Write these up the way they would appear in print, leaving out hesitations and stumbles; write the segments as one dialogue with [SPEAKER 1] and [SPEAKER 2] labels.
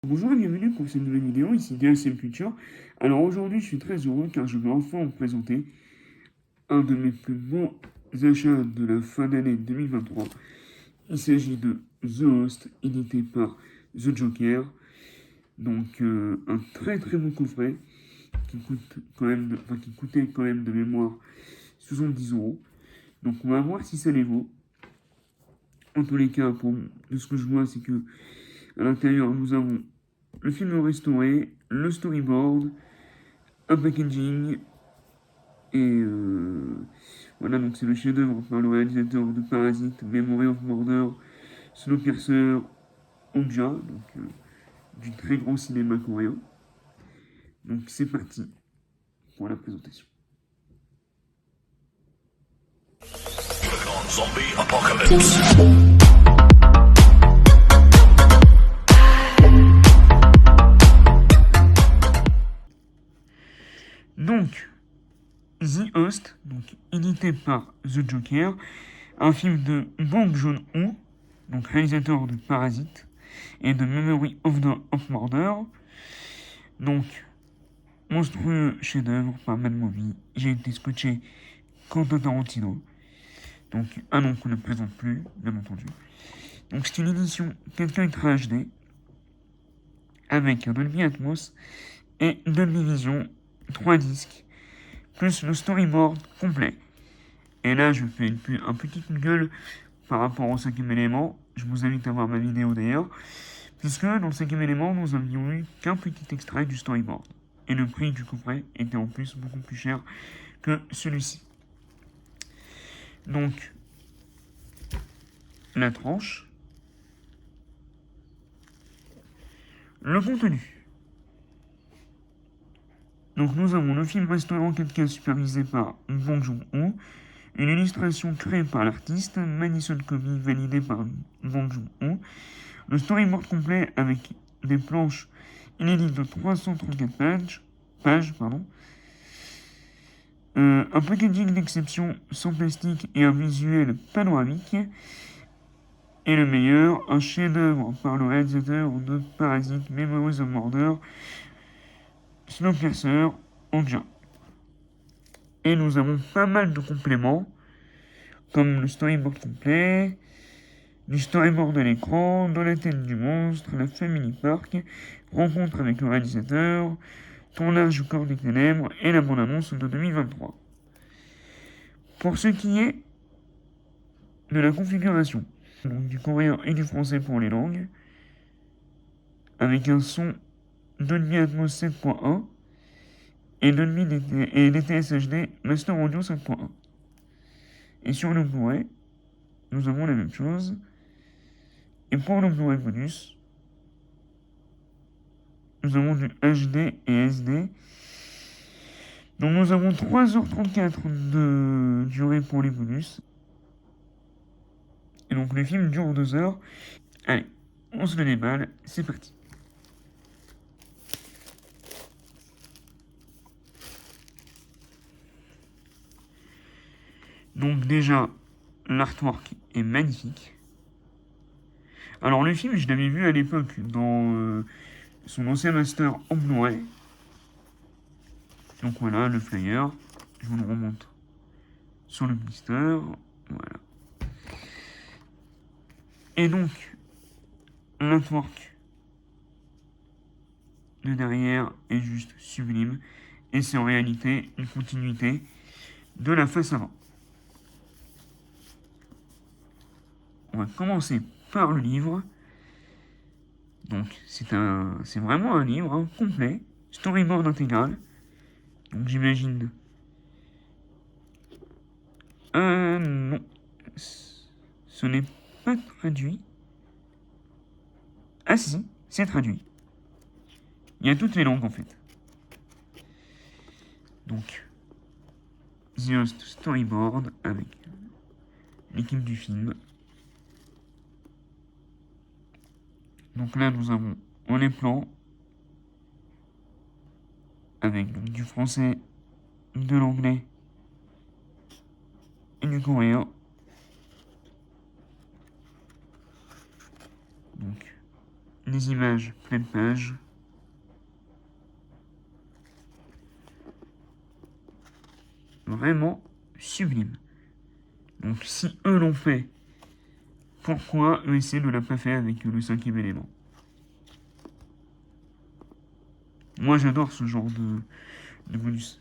[SPEAKER 1] Bonjour et bienvenue pour cette nouvelle vidéo, ici DSM Culture. Alors aujourd'hui je suis très heureux car je vais enfin vous présenter un de mes plus beaux achats de la fin d'année 2023. Il s'agit de The Host, édité par The Joker. Donc un très très bon coffret qui coûte quand même, qui coûtait quand même de mémoire 70 euros. Donc on va voir si ça les vaut. En tous les cas, de ce que je vois, c'est que à l'intérieur nous avons le film restauré, le storyboard, un packaging, et voilà, donc c'est le chef-d'œuvre par le réalisateur de Parasite, Memory of Murder, Snowpiercer, Okja, donc du très grand cinéma coréen. Donc c'est parti pour la présentation.
[SPEAKER 2] Zombie Apocalypse.
[SPEAKER 1] Donc, The Host, donc édité par The Joker, un film de Bong Joon-ho, donc réalisateur de Parasite et de Memory of Murder. Donc, monstrueux chef-d'œuvre par Mad Movie. J'ai été scotché Quentin Tarantino. Donc, un nom qu'on ne présente plus, bien entendu. Donc, c'est une édition 4K Ultra HD avec un Dolby Atmos et Dolby Vision 3 disques, plus le storyboard complet. Et là, je fais un petit coup de gueule par rapport au cinquième élément. Je vous invite à voir ma vidéo d'ailleurs, puisque dans le cinquième élément, nous avions eu qu'un petit extrait du storyboard. Et le prix du coffret était en plus beaucoup plus cher que celui-ci. Donc, la tranche, le contenu. Donc nous avons le film restaurant 4K supervisé par Bong Joon-ho, une illustration créée par l'artiste, Madison Covey validée par Bong Joon-ho, le storyboard complet avec des planches inédites de 334 pages, un packaging d'exception sans plastique et un visuel panoramique, et le meilleur, un chef-d'œuvre par le réalisateur de Parasite, Memories of Murder, Snowpiercer, Okja. Et nous avons pas mal de compléments, comme le storyboard complet, du storyboard à l'écran, dans la tête du monstre, la Family Park, rencontre avec le réalisateur, tournage du corps des ténèbres et la bande-annonce de 2023. Pour ce qui est de la configuration, donc du coréen et du français pour les langues, avec un son Dolby Atmos 7.1 et DTS HD Master Audio 5.1. Et sur le Blu-ray, nous avons la même chose. Et pour le Blu-ray bonus, nous avons du HD et SD. Donc nous avons 3h34 de durée pour les bonus. Et donc le film dure 2 heures. Allez, on se le déballe, c'est parti. Donc déjà, l'artwork est magnifique. Alors le film, je l'avais vu à l'époque dans son ancien master en Blu-ray. Donc voilà, le flyer, je vous le remonte sur le blister, voilà. Et donc, l'artwork de derrière est juste sublime, et c'est en réalité une continuité de la face avant. On va commencer par le livre. Donc c'est vraiment un livre complet, storyboard intégral. Donc j'imagine. Non, ce n'est pas traduit. Ah si, c'est traduit. Il y a toutes les langues en fait. Donc, The Host Storyboard avec l'équipe du film. Donc là, nous avons les plans avec donc, du français, de l'anglais et du coréen. Donc, des images pleine page. Vraiment sublime. Donc si eux l'ont fait, pourquoi ESC ne l'a pas fait avec le cinquième élément? Moi j'adore ce genre de bonus.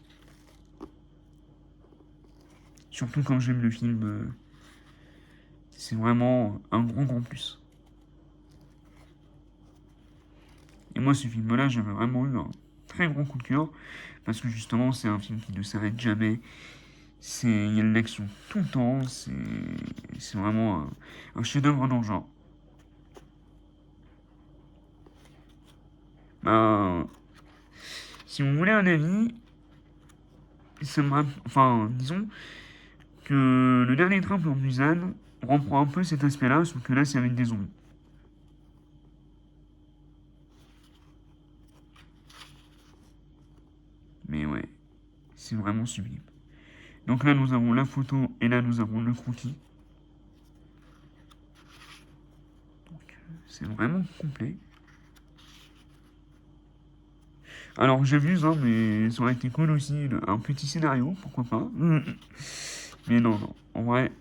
[SPEAKER 1] Surtout quand j'aime le film, c'est vraiment un grand plus. Et moi ce film-là, j'avais vraiment eu un très gros coup de cœur, parce que justement c'est un film qui ne s'arrête jamais. Il y a de l'action tout le temps, c'est vraiment un chef-d'œuvre dans le genre. Ben, si vous voulez un avis, enfin, disons que le dernier train pour Busan reprend un peu cet aspect-là, sauf que là, c'est avec des zombies. Mais ouais, c'est vraiment sublime. Donc là, nous avons la photo et là, nous avons le croquis. Donc, c'est vraiment complet. Alors, j'abuse, hein, mais ça aurait été cool aussi, un petit scénario, pourquoi pas. Mais non, non. En vrai,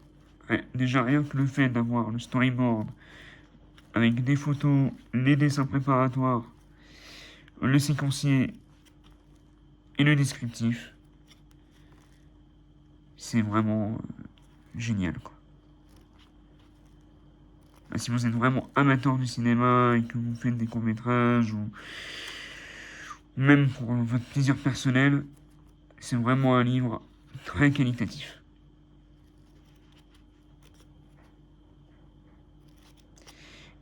[SPEAKER 1] ouais, déjà rien que le fait d'avoir le storyboard avec des photos, les dessins préparatoires, le séquencier et le descriptif, c'est vraiment génial, quoi. Si vous êtes vraiment amateur du cinéma et que vous faites des courts-métrages ou même pour votre plaisir personnel, c'est vraiment un livre très qualitatif.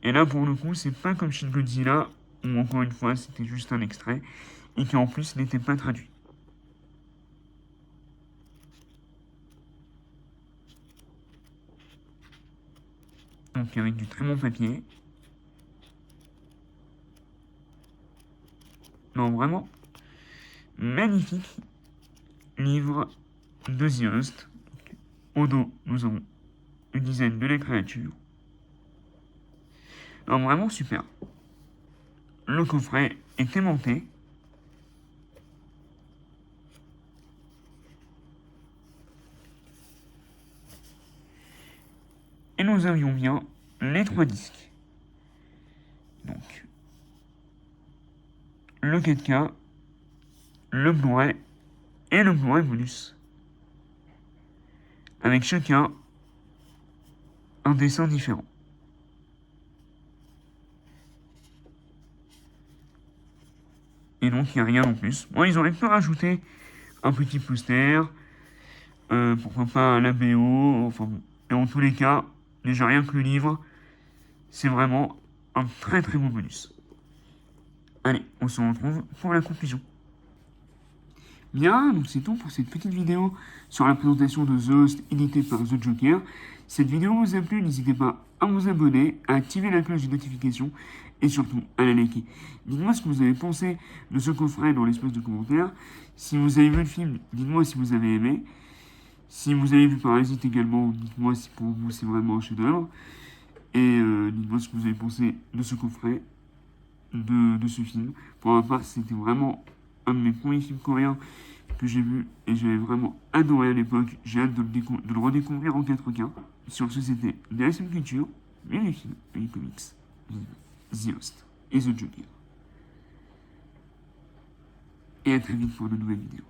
[SPEAKER 1] Et là, pour le coup, c'est pas comme Shin Godzilla, où encore une fois, c'était juste un extrait, et qui en plus n'était pas traduit. Donc avec du très bon papier. Non, vraiment, magnifique livre de The Host. Au dos, nous avons une dizaine de la créature. Non, vraiment super. Le coffret est aimanté. Et nous avions bien les 3 disques. Donc, le 4K, le Blu-ray et le Blu-ray bonus. Avec chacun un dessin différent. Et donc, il n'y a rien en plus. Bon, ils auraient pu rajouter un petit poster, pourquoi pas la BO, enfin bon. Et en tous les cas, déjà rien que le livre, c'est vraiment un très beau bonus. Allez, on se retrouve pour la conclusion. Bien, donc c'est tout pour cette petite vidéo sur la présentation de The Host édité par The Joker. Si cette vidéo vous a plu, n'hésitez pas à vous abonner, à activer la cloche de notification et surtout à la liker. Dites-moi ce que vous avez pensé de ce coffret dans l'espace de commentaires. Si vous avez vu le film, dites-moi si vous avez aimé. Si vous avez vu Parasite également, dites-moi si pour vous c'est vraiment un chef-d'œuvre. Et dites-moi ce que vous avez pensé de ce coffret, de ce film. Pour ma part, c'était vraiment un de mes premiers films coréens que j'ai vu et j'avais vraiment adoré à l'époque. J'ai hâte de le redécouvrir en 4K. Sur ce, c'était de la culture, les films, les comics, The Host et The Joker. Et à très vite pour de nouvelles vidéos.